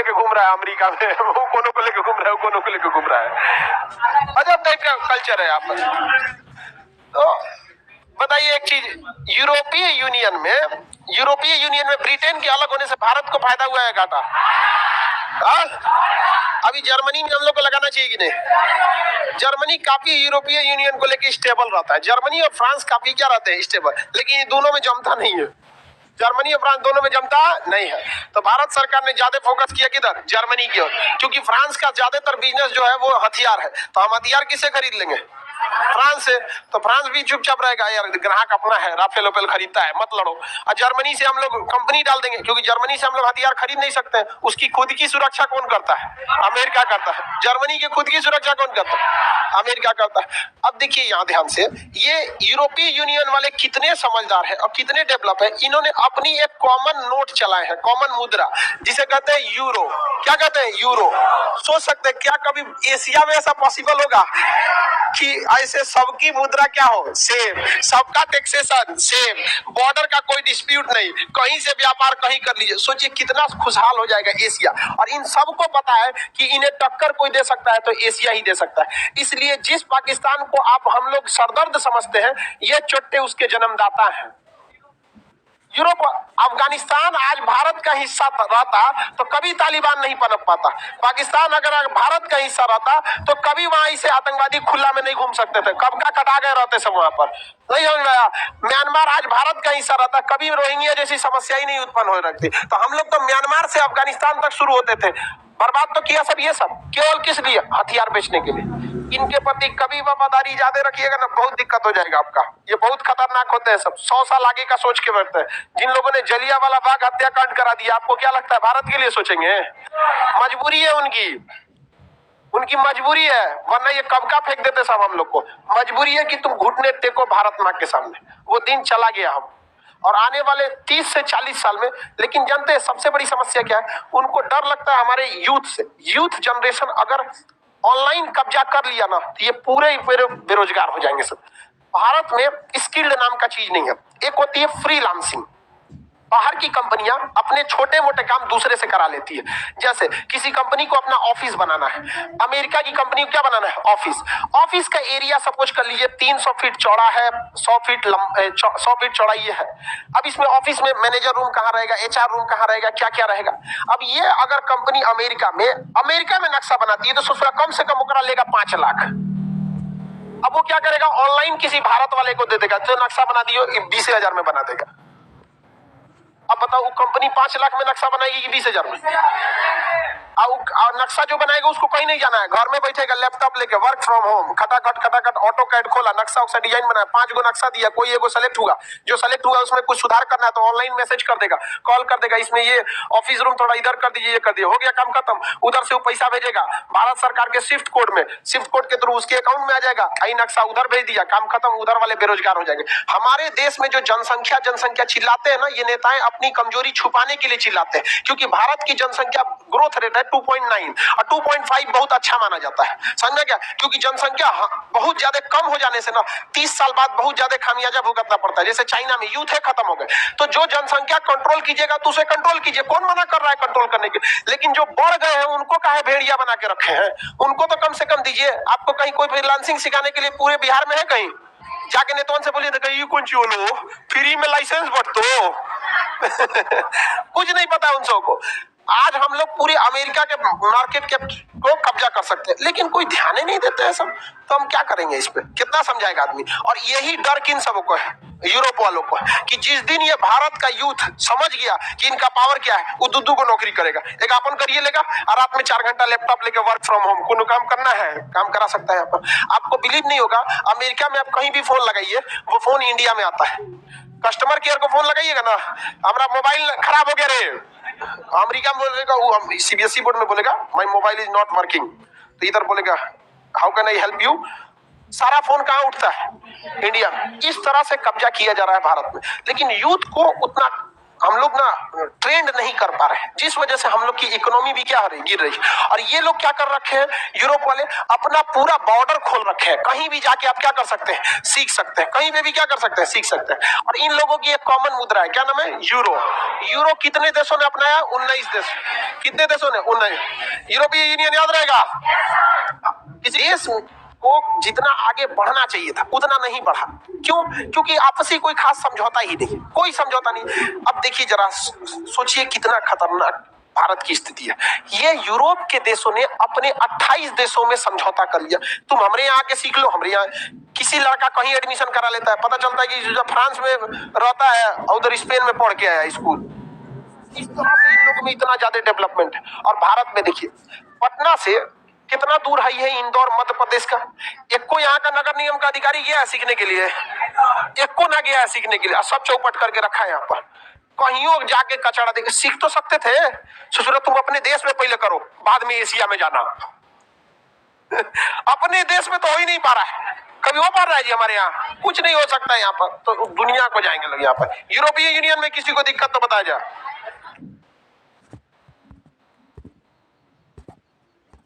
लेके घूम रहा है अमेरिका में, वो कोनों को लेके घूम रहा है, वो कोनों को लेके घूम रहा है। अजब टाइप का कल्चर है यहाँ पर। तो बताइए एक चीज, यूरोपीय यूनियन में ब्रिटेन के अलग होने से भारत को फायदा हुआ है घाटा? अभी जर्मनी में हम लोग को लगाना चाहिए कि नहीं? जर्मनी काफी यूरोपीय यूनियन को लेकर स्टेबल रहता है। जर्मनी और फ्रांस काफी क्या रहते हैं, स्टेबल, लेकिन ये दोनों में जमता नहीं है। जर्मनी और फ्रांस दोनों में जमता नहीं है। तो भारत सरकार ने ज्यादा फोकस किया किधर, जर्मनी की ओर, क्योंकि फ्रांस का ज्यादातर बिजनेस जो है वो हथियार है। तो हम हथियार किससे खरीद लेंगे? फ्रांस से। तो फ्रांस भी चुपचाप रहेगा, यार ग्राहक अपना है, राफेल ओपेल खरीदता है, मत लड़ो। और जर्मनी से हम लोग कंपनी डाल देंगे, क्योंकि जर्मनी से हम लोग हथियार खरीद नहीं सकते हैं। उसकी खुद की सुरक्षा कौन करता है? अमेरिका करता है। जर्मनी की खुद की सुरक्षा कौन करता है? अमेरिका करता है। अब देखिए यहाँ ध्यान से, ये यूरोपीय यूनियन वाले कितने समझदार हैं और कितने डेवलप है। इन्होंने अपनी एक कॉमन नोट चलाए हैं, कॉमन मुद्रा, जिसे कहते हैं यूरो। क्या कहते हैं? यूरो। सोच सकते हैं क्या कभी एशिया में ऐसा पॉसिबल होगा कि ऐसे सबकी मुद्रा क्या हो, सेम, सबका टैक्सेशन सेम, बॉर्डर का कोई डिस्प्यूट नहीं, कहीं से व्यापार कहीं कर लीजिए। सोचिए कितना खुशहाल हो जाएगा एशिया। और इन सबको पता है कि इन्हें टक्कर कोई दे सकता है तो एशिया ही दे सकता है। इसलिए जिस पाकिस्तान को आप हम लोग सरदर्द समझते हैं, ये चोट्टे उसके जन्मदाता हैं। यूरोप, अफगानिस्तान आज भारत का हिस्सा रहता तो कभी तालिबान नहीं पनप पाता। पाकिस्तान अगर भारत का हिस्सा रहता तो कभी वहां इसे आतंकवादी खुला में नहीं घूम सकते थे, कब का कटा गए रहते सब वहां पर। नहीं हो रहा। म्यांमार आज भारत का हिस्सा रहता, कभी रोहिंग्या जैसी समस्या ही नहीं उत्पन्न हो रखती। तो हम लोग तो म्यांमार से अफगानिस्तान तक शुरू होते थे। बर्बाद तो किया सब ये सब, केवल किस लिए? हथियार बेचने के लिए। इनके प्रति कभी वफादारी ज्यादा रखिएगा ना, बहुत दिक्कत हो जाएगा आपका। ये बहुत खतरनाक होते हैं सब, 100 साल आगे का सोच के बैठते हैं। जिन लोगों ने जलियांवाला बाग हत्याकांड करा दिया, आपको क्या लगता है भारत के लिए सोचेंगे? मजबूरी है उनकी मजबूरी है, वरना ये कब का फेंक देते सब हम लोग को। मजबूरी है कि तुम घुटने टेको भारत माँ के सामने। वो दिन चला गया हम, और आने वाले 30 से 40 साल में। लेकिन जानते हैं सबसे बड़ी समस्या क्या है? उनको डर लगता है हमारे यूथ से। यूथ जनरेशन अगर ऑनलाइन कब्जा कर लिया ना, तो ये पूरे बेरोजगार हो जाएंगे सब। भारत में स्किल्ड नाम का चीज नहीं है। एक होती है फ्रीलांसिंग, बाहर की कंपनियां अपने छोटे मोटे काम दूसरे से करा लेती है। जैसे किसी कंपनी को अपना ऑफिस बनाना है, अमेरिका की कंपनी को क्या बनाना है? ऑफिस का एरिया सपोज कर लीजिए 300 फीट चौड़ा है, 100 फीट चौड़ा ये है। अब इसमें ऑफिस में मैनेजर रूम कहाँ रहेगा, HR रूम कहाँ रहेगा, क्या क्या रहेगा। अब ये अगर कंपनी अमेरिका में नक्शा बनाती है तो सोच रहा कम से कम ओकरा लेगा 5 लाख। अब वो क्या करेगा? ऑनलाइन किसी भारत वाले को दे देगा, जो नक्शा बना दियो 20,000 में बना देगा। अब बताओ, वो कंपनी 5 लाख में नक्शा बनाएगी कि 20,000 में? और नक्शा जो बनाएगा उसको कहीं नहीं जाना है, घर में बैठेगा लैपटॉप लेके, वर्क फ्रॉम होम, खटाखट ऑटो कैड खोला, नक्शा उक्सा डिजाइन बनाया, 5 गो नक्शा दिया, कोई एगो सेलेक्ट हुआ, जो सेलेक्ट हुआ उसमें कुछ सुधार करना है तो ऑनलाइन मैसेज कर देगा, कॉल कर देगा, इसमें ये ऑफिस रूम थोड़ा इधर कर दीजिए, ये कर दिया, हो गया काम खत्म। उधर से वो पैसा भेजेगा भारत सरकार के स्विफ्ट कोड के थ्रू उसके अकाउंट में आ जाएगा, आई नक्शा उधर भेज दिया, काम खत्म। उधर वाले बेरोजगार हो जाएंगे। हमारे देश में जो जनसंख्या चिल्लाते हैं ना, ये नेताएं अपनी कमजोरी छुपाने के लिए चिल्लाते हैं, क्योंकि भारत की जनसंख्या ग्रोथ रेट है 2.9 और 2.5 बहुत अच्छा माना जाता है। समझना क्या? क्योंकि जनसंख्या बहुत ज्यादा कम हो जाने से ना 30 साल बाद बहुत ज्यादा खामियाजा भुगतना पड़ता है। जैसे चाइना में यूथ है खत्म हो गए, तो जो जनसंख्या कंट्रोल कीजिएगा तो उसे कंट्रोल कीजिए, कौन मना कर रहा है कंट्रोल करने के? लेकिन जो बढ़ गए हैं उनको काहे भेड़िया बना के रखे हैं? उनको तो कम से कम दीजिए। आपको कहीं कोई फ्रीलांसिंग सिखाने के लिए पूरे बिहार में है? कहीं जाके नेताओं से बोलिए तो कहीं कौन सी लो फ्री में लाइसेंस बटो कुछ नहीं पता उन सबको। आज हम लोग पूरी अमेरिका के मार्केट के को कब्जा कर सकते हैं, लेकिन कोई ध्यान ही नहीं देते हैं सब। तो हम क्या करेंगे इस पे? कितना समझाएगा आदमी? और यही डर किन सबको है? यूरोप वालों को है कि जिस दिन ये भारत का यूथ समझ गया कि इनका पावर क्या है, वो दुद्दू को नौकरी करेगा, एक अपन करिए लेगा और रात में 4 घंटा लैपटॉप लेके वर्क फ्रॉम होम कोनो काम करना है, काम करा सकता है यहाँ पर। आपको बिलीव नहीं होगा, अमेरिका में आप कहीं भी फोन लगाइए, वो फोन इंडिया में आता है। कस्टमर केयर को फोन लगाइएगा ना, हमारा मोबाइल खराब हो गया रे, अमेरिका में बोलेगा, वो CBSE बोर्ड में बोलेगा my mobile is not working, तो इधर बोलेगा how can I help you. सारा फोन कहाँ उठता है? इंडिया में। इस तरह से कब्जा किया जा रहा है भारत में। लेकिन यूथ को उतना हम लोग ना ट्रेंड नहीं कर पा रहे हैं, जिस वजह से हम लोग की इकोनॉमी भी क्या हो रही, गिर रही है। और ये लोग क्या कर रखे हैं, यूरोप वाले अपना पूरा बॉर्डर खोल रखे हैं, कहीं भी जाके आप क्या कर सकते हैं, सीख सकते हैं, कहीं पे भी क्या कर सकते हैं, सीख सकते हैं। और इन लोगों की एक कॉमन मुद्रा है, क्या नाम है, यूरो। यूरो कितने देशों ने अपनाया, 19 देश। कितने देशों ने, 19। यूरोपीय यूनियन याद रहेगा। इस देश को जितना आगे बढ़ना चाहिए था उतना नहीं बढ़ा। क्यों? क्योंकि आपसी कोई खास समझौता ही नहीं, कोई समझौता नहीं। अब देखिए जरा, सोचिए कितना खतरनाक भारत की स्थिति है। ये यूरोप के देशों ने अपने 28 देशों में समझौता कर लिया। तुम हमरे यहाँ आके सीख लो, हमरे यहाँ किसी लड़का कहीं एडमिशन करा लेता है, पता चलता है कि जब फ्रांस में रहता है और उधर स्पेन में पढ़ के आया स्कूल। इस तरह से इन लोगों में इतना ज्यादा डेवलपमेंट है। और भारत में देखिए, पटना से कितना दूर है ये इंदौर मध्य प्रदेश का। एक को यहाँ का नगर निगम का अधिकारी गया है सीखने के लिए, एक को ना गया है सीखने के लिए, और सब चौपट करके रखा है यहाँ पर। कहीं जाके कचड़ा देके सीख तो सकते थे। सोच रहे तुम अपने देश में पहले करो, बाद में एशिया में जाना। अपने देश में तो हो ही नहीं पा रहा है। कभी हो पा रहा है जी हमारे यहाँ? कुछ नहीं हो सकता है यहाँ पर, तो दुनिया को जाएंगे लोग यहाँ पर। यूरोपीय यूनियन में किसी को दिक्कत तो बताया जाए।